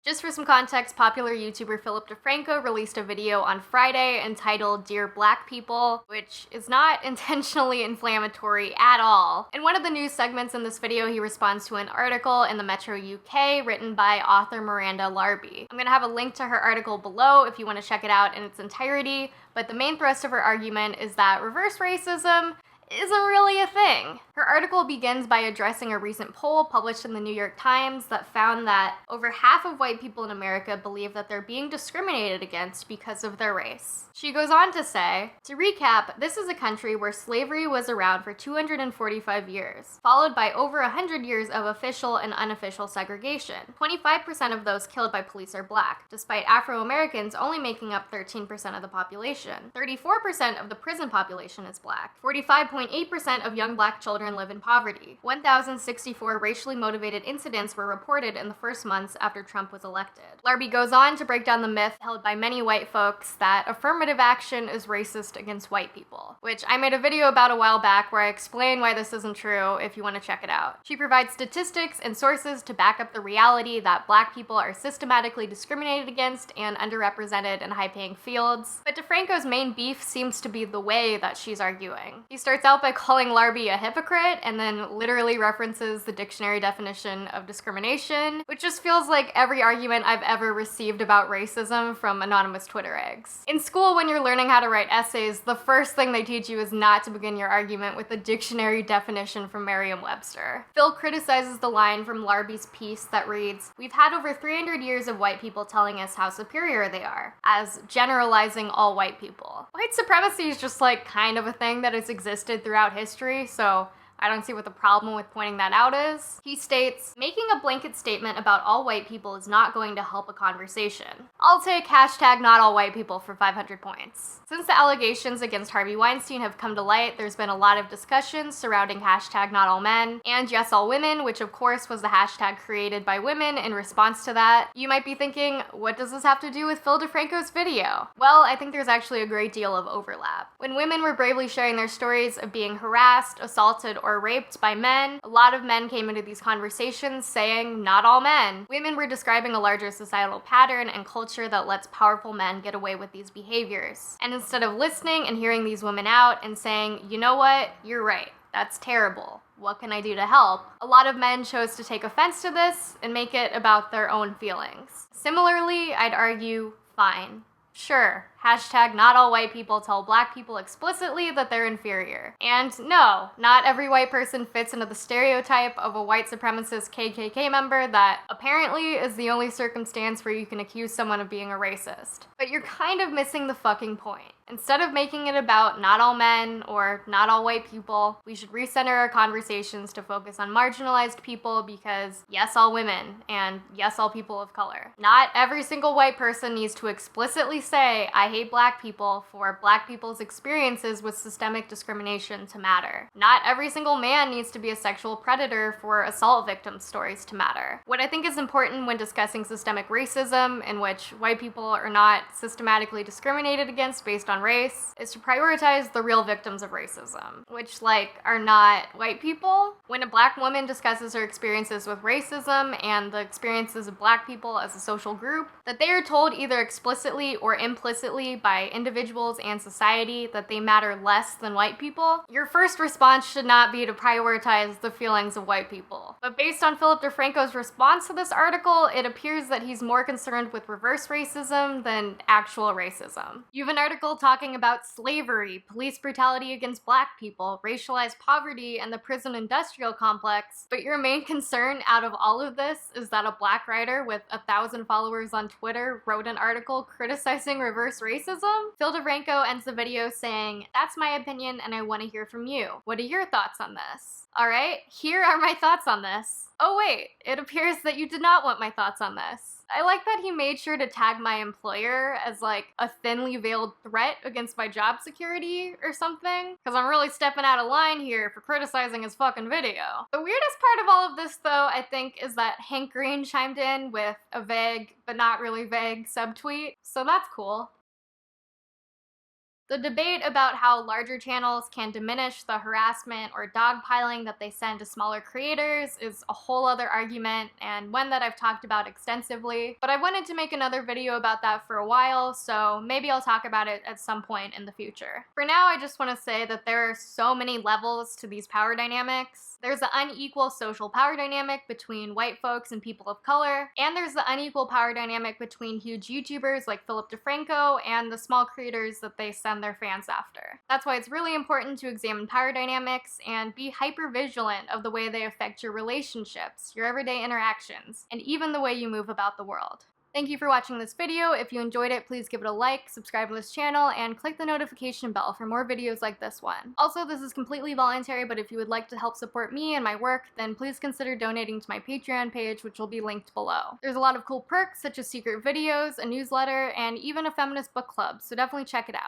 Just for some context, popular YouTuber Philip Defranco released a video on Friday entitled Dear Black People, which is not intentionally inflammatory at all. In one of the news segments in this video, he responds to an article in the Metro UK written by author Miranda Larby. I'm gonna have a link to her article below if you want to check it out in its entirety, but the main thrust of her argument is that reverse racism isn't really a thing. Her article begins by addressing a recent poll published in the New York Times that found that over half of white people in America believe that they're being discriminated against because of their race. She goes on to say, to recap, this is a country where slavery was around for 245 years, followed by over 100 years of official and unofficial segregation. 25% of those killed by police are black, despite Afro-Americans only making up 13% of the population. 34% of the prison population is black. 45.8% of young black children live in poverty. 1,064 racially motivated incidents were reported in the first months after Trump was elected. Larby goes on to break down the myth held by many white folks that affirmative action is racist against white people, which I made a video about a while back where I explain why this isn't true if you want to check it out. She provides statistics and sources to back up the reality that black people are systematically discriminated against and underrepresented in high-paying fields. But Defranco's main beef seems to be the way that she's arguing. He starts out by calling Larby a hypocrite and then literally references the dictionary definition of discrimination, which just feels like every argument I've ever received about racism from anonymous Twitter eggs. In school, when you're learning how to write essays, the first thing they teach you is not to begin your argument with a dictionary definition from Merriam-Webster. Phil criticizes the line from Larby's piece that reads, "We've had over 300 years of white people telling us how superior they are," as generalizing all white people. White supremacy is just like kind of a thing that has existed throughout history, so I don't see what the problem with pointing that out is. He states, making a blanket statement about all white people is not going to help a conversation. I'll take hashtag not all white people for 500 points. Since the allegations against Harvey Weinstein have come to light, there's been a lot of discussion surrounding hashtag not all men and yes all women, which of course was the hashtag created by women in response to that. You might be thinking, what does this have to do with Phil Defranco's video? Well, I think there's actually a great deal of overlap. When women were bravely sharing their stories of being harassed, assaulted, or raped by men, a lot of men came into these conversations saying, not all men. Women were describing a larger societal pattern and culture that lets powerful men get away with these behaviors. And instead of listening and hearing these women out and saying, you know what, you're right, that's terrible, what can I do to help? A lot of men chose to take offense to this and make it about their own feelings. Similarly, I'd argue, fine. Sure, hashtag not all white people tell black people explicitly that they're inferior. And no, not every white person fits into the stereotype of a white supremacist KKK member that apparently is the only circumstance where you can accuse someone of being a racist. But you're kind of missing the fucking point. Instead of making it about not all men or not all white people, we should recenter our conversations to focus on marginalized people because yes, all women and yes, all people of color. Not every single white person needs to explicitly say, I hate black people for black people's experiences with systemic discrimination to matter. Not every single man needs to be a sexual predator for assault victim stories to matter. What I think is important when discussing systemic racism, in which white people are not systematically discriminated against based on race, is to prioritize the real victims of racism, which are not white people. When a black woman discusses her experiences with racism and the experiences of black people as a social group, that they are told either explicitly or implicitly by individuals and society that they matter less than white people, your first response should not be to prioritize the feelings of white people. But based on Philip Defranco's response to this article, it appears that he's more concerned with reverse racism than actual racism. You have an article talking about slavery, police brutality against black people, racialized poverty, and the prison industrial complex, but your main concern out of all of this is that a black writer with 1,000 followers on Twitter wrote an article criticizing reverse racism? Phil Defranco ends the video saying, that's my opinion and I want to hear from you. What are your thoughts on this? Alright, here are my thoughts on this. Oh wait, it appears that you did not want my thoughts on this. I like that he made sure to tag my employer as a thinly veiled threat against my job security or something, because I'm really stepping out of line here for criticizing his fucking video. The weirdest part of all of this, though, I think, is that Hank Green chimed in with a vague, but not really vague, subtweet, so that's cool. The debate about how larger channels can diminish the harassment or dogpiling that they send to smaller creators is a whole other argument, and one that I've talked about extensively, but I wanted to make another video about that for a while, so maybe I'll talk about it at some point in the future. For now, I just want to say that there are so many levels to these power dynamics. There's the unequal social power dynamic between white folks and people of color, and there's the unequal power dynamic between huge YouTubers like Philip Defranco and the small creators that they send their fans after. That's why it's really important to examine power dynamics and be hyper vigilant of the way they affect your relationships, your everyday interactions, and even the way you move about the world. Thank you for watching this video. If you enjoyed it, please give it a like, subscribe to this channel, and click the notification bell for more videos like this one. Also, this is completely voluntary, but if you would like to help support me and my work, then please consider donating to my Patreon page, which will be linked below. There's a lot of cool perks, such as secret videos, a newsletter, and even a feminist book club, so definitely check it out.